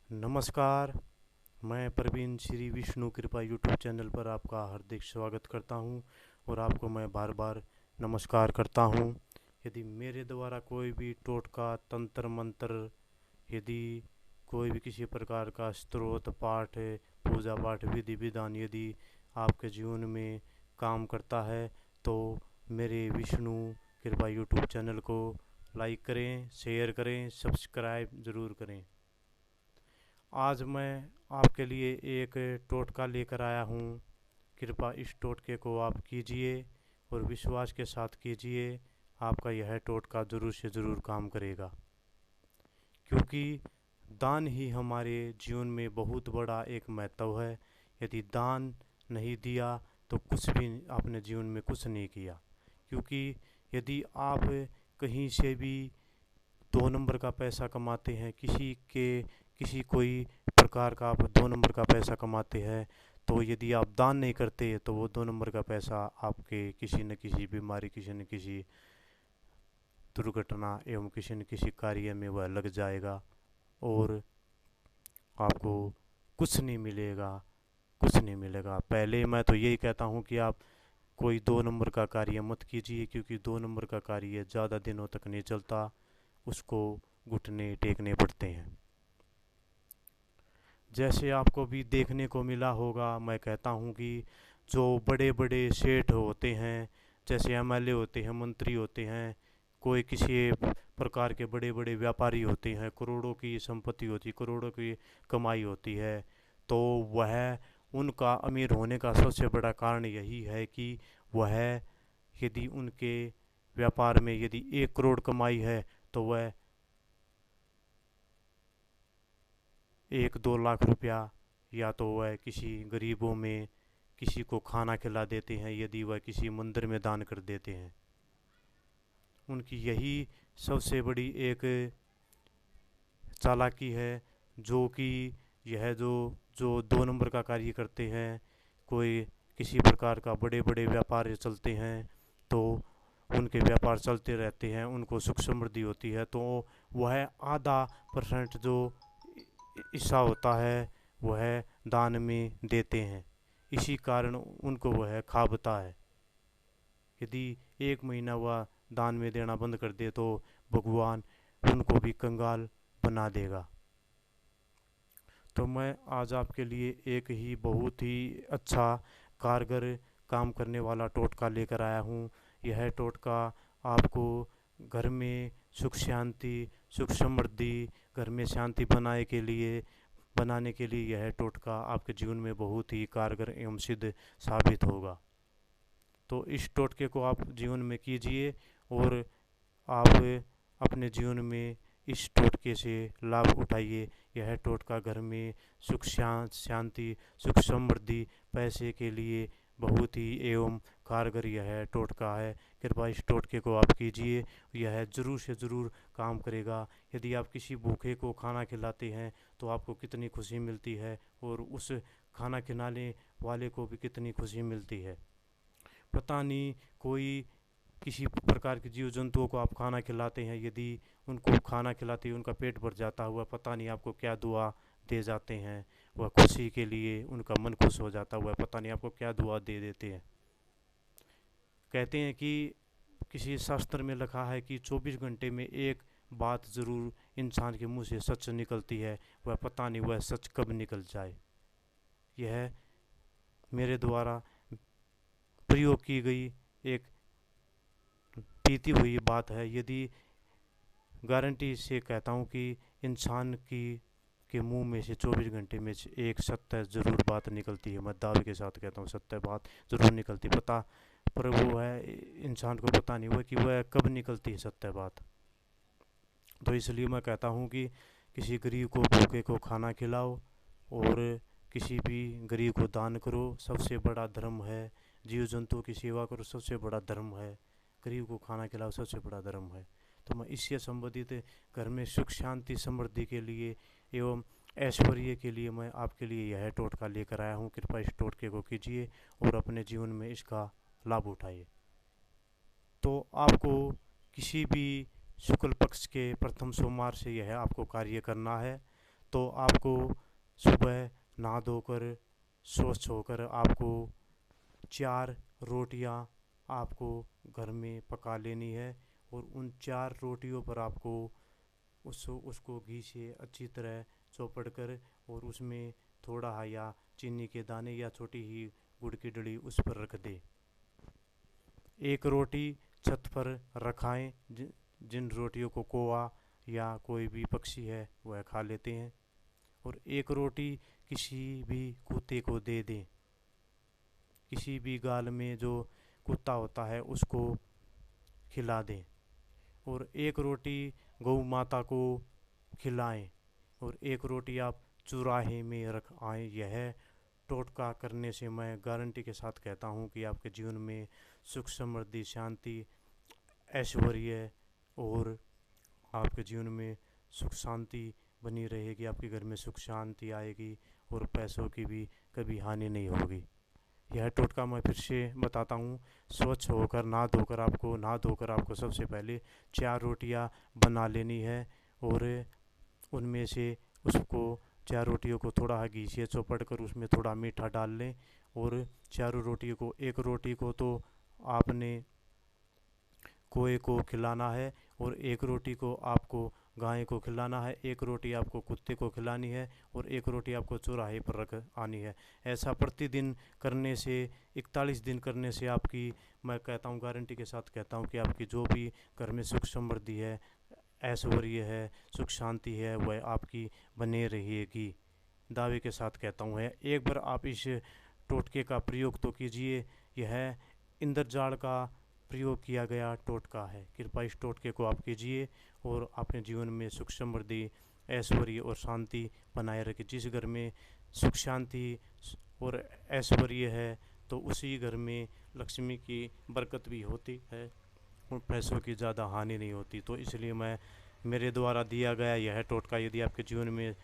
नमस्कार। मैं प्रवीण श्री विष्णु कृपा यूट्यूब चैनल पर आपका हार्दिक स्वागत करता हूं और आपको मैं बार बार नमस्कार करता हूं। यदि मेरे द्वारा कोई भी टोटका तंत्र मंत्र, यदि कोई भी किसी प्रकार का स्तोत्र पाठ, पूजा पाठ, विधि विधान यदि आपके जीवन में काम करता है तो मेरे विष्णु कृपा यूट्यूब चैनल को लाइक करें, शेयर करें, सब्सक्राइब ज़रूर करें। आज मैं आपके लिए एक टोटका लेकर आया हूँ। कृपया इस टोटके को आप कीजिए और विश्वास के साथ कीजिए। आपका यह टोटका ज़रूर से ज़रूर काम करेगा, क्योंकि दान ही हमारे जीवन में बहुत बड़ा एक महत्व है। यदि दान नहीं दिया तो कुछ भी आपने जीवन में कुछ नहीं किया। क्योंकि यदि आप कहीं से भी 2 नंबर का पैसा कमाते हैं, किसी कोई प्रकार का आप 2 नंबर का पैसा कमाते हैं, तो यदि आप दान नहीं करते तो वो 2 नंबर का पैसा आपके किसी न किसी बीमारी, किसी न किसी दुर्घटना एवं किसी न किसी कार्य में वह लग जाएगा और आपको कुछ नहीं मिलेगा, कुछ नहीं मिलेगा। पहले मैं तो यही कहता हूँ कि आप कोई 2 नंबर का कार्य मत कीजिए, क्योंकि 2 नंबर का कार्य ज़्यादा दिनों तक नहीं चलता, उसको घुटने टेकने पड़ते हैं। जैसे आपको भी देखने को मिला होगा, मैं कहता हूँ कि जो बड़े बड़े सेठ होते हैं, जैसे एमएलए होते हैं, मंत्री होते हैं, कोई किसी प्रकार के बड़े बड़े व्यापारी होते हैं, करोड़ों की संपत्ति होती, करोड़ों की कमाई होती है, तो वह उनका अमीर होने का सबसे बड़ा कारण यही है कि वह यदि उनके व्यापार में यदि 1 करोड़ कमाई है तो वह 1-2 लाख रुपया या तो वह किसी गरीबों में किसी को खाना खिला देते हैं, यदि वह किसी मंदिर में दान कर देते हैं। उनकी यही सबसे बड़ी एक चालाकी है, जो कि यह जो जो 2 नंबर का कार्य करते हैं, कोई किसी प्रकार का बड़े बड़े व्यापार चलते हैं, तो उनके व्यापार चलते रहते हैं, उनको सुख समृद्धि होती है, तो वह आधा % जो हिस्सा होता है वह दान में देते हैं। इसी कारण उनको वह खाबता है। यदि 1 महीना वह दान में देना बंद कर दे तो भगवान उनको भी कंगाल बना देगा। तो मैं आज आपके लिए एक ही बहुत ही अच्छा कारगर काम करने वाला टोटका लेकर आया हूँ। यह टोटका आपको घर में सुख समृद्धि, घर में शांति बनाने के लिए यह टोटका आपके जीवन में बहुत ही कारगर एवं सिद्ध साबित होगा। तो इस टोटके को आप जीवन में कीजिए और आप अपने जीवन में इस टोटके से लाभ उठाइए। यह टोटका घर में शांति, सुख समृद्धि, पैसे के लिए बहुत ही एवं कारगर यह टोटका है। कृपया इस टोटके को आप कीजिए, यह ज़रूर से ज़रूर काम करेगा। यदि आप किसी भूखे को खाना खिलाते हैं तो आपको कितनी खुशी मिलती है और उस खाना खिलाने वाले को भी कितनी खुशी मिलती है। पता नहीं, कोई किसी प्रकार के जीव जंतुओं को आप खाना खिलाते हैं, यदि उनको खाना खिलाते ही उनका पेट भर जाता हुआ, पता नहीं आपको क्या दुआ दे जाते हैं। वह खुशी के लिए उनका मन खुश हो जाता हुआ, पता नहीं आपको क्या दुआ दे देते हैं। कहते हैं कि किसी शास्त्र में लिखा है कि 24 घंटे में एक बात ज़रूर इंसान के मुंह से सच निकलती है, वह पता नहीं वह सच कब निकल जाए। यह मेरे द्वारा प्रयोग की गई एक बीती हुई बात है। यदि गारंटी से कहता हूँ कि इंसान की के मुंह में से 24 घंटे में से एक सत्य ज़रूर बात निकलती है। मैं दावे के साथ कहता हूँ सत्य बात ज़रूर निकलती, पता पर वो है इंसान को पता नहीं हुआ कि वह कब निकलती है सत्य बात। तो इसलिए मैं कहता हूँ कि किसी गरीब को, भूखे को खाना खिलाओ और किसी भी गरीब को दान करो, सबसे बड़ा धर्म है। जीव जंतुओं की सेवा करो, सबसे बड़ा धर्म है। गरीब को खाना खिलाओ, सबसे बड़ा धर्म है। तो मैं इससे संबंधित घर में सुख शांति समृद्धि के लिए एवं ऐश्वर्य के लिए मैं आपके लिए यह टोटका लेकर आया हूँ। कृपया इस टोटके को कीजिए और अपने जीवन में इसका लाभ उठाइए। तो आपको किसी भी शुक्ल पक्ष के प्रथम सोमवार से यह आपको कार्य करना है। तो आपको सुबह नहा धोकर स्वच्छ होकर आपको 4 रोटियां आपको घर में पका लेनी है। और उन 4 रोटियों पर आपको उसको घी से अच्छी तरह चौपड़ कर और उसमें थोड़ा या चीनी के दाने या छोटी ही गुड़ की डली उस पर रख दे। एक रोटी छत पर रखाएं। जिन रोटियों को कौवा या कोई भी पक्षी है वह खा लेते हैं। और एक रोटी किसी भी कुत्ते को दे दें। किसी भी गाल में जो कुत्ता होता है उसको खिला दें। और एक रोटी गौ माता को खिलाएं। और एक रोटी आप चुराहे में रख आएँ। यह टोटका करने से मैं गारंटी के साथ कहता हूँ कि आपके जीवन में सुख समृद्धि शांति ऐश्वर्य और आपके जीवन में सुख शांति बनी रहेगी। आपके घर में सुख शांति आएगी और पैसों की भी कभी हानि नहीं होगी। यह टोटका मैं फिर से बताता हूँ। स्वच्छ होकर नहा धोकर आपको सबसे पहले 4 रोटियाँ बना लेनी है। और उनमें से उसको 4 रोटियों को थोड़ा घी से चौपड़ कर उसमें थोड़ा मीठा डाल लें। और चारों रोटियों को, एक रोटी को तो आपने कोए को खिलाना है और एक रोटी को आपको गाय को खिलाना है, एक रोटी आपको कुत्ते को खिलानी है और एक रोटी आपको चौराहे पर रख आनी है। ऐसा प्रतिदिन करने से 41 दिन करने से आपकी, मैं कहता हूँ गारंटी के साथ कहता हूँ कि आपकी जो भी घर में सुख समृद्धि है, ऐश्वर्य है, सुख शांति है, वह आपकी बने रहेगी। दावे के साथ कहता हूँ है। एक बार आप इस टोटके का प्रयोग तो कीजिए। यह इंद्रजाल का प्रयोग किया गया टोटका है। कृपया इस टोटके को आप कीजिए और अपने जीवन में सुख समृद्धि ऐश्वर्य और शांति बनाए रखें। जिस घर में सुख शांति और ऐश्वर्य है तो उसी घर में लक्ष्मी की बरकत भी होती है और पैसों की ज़्यादा हानि नहीं होती। तो इसलिए मैं, मेरे द्वारा दिया गया यह टोटका यदि आपके जीवन में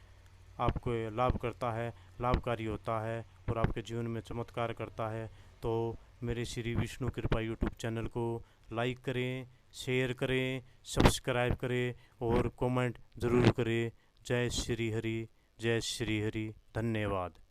आपको लाभ करता है, लाभकारी होता है और आपके जीवन में चमत्कार करता है तो मेरे श्री विष्णु कृपा यूट्यूब चैनल को लाइक करें, शेयर करें, सब्सक्राइब करें और कमेंट ज़रूर करें। जय श्री हरि, जय श्री हरि। धन्यवाद।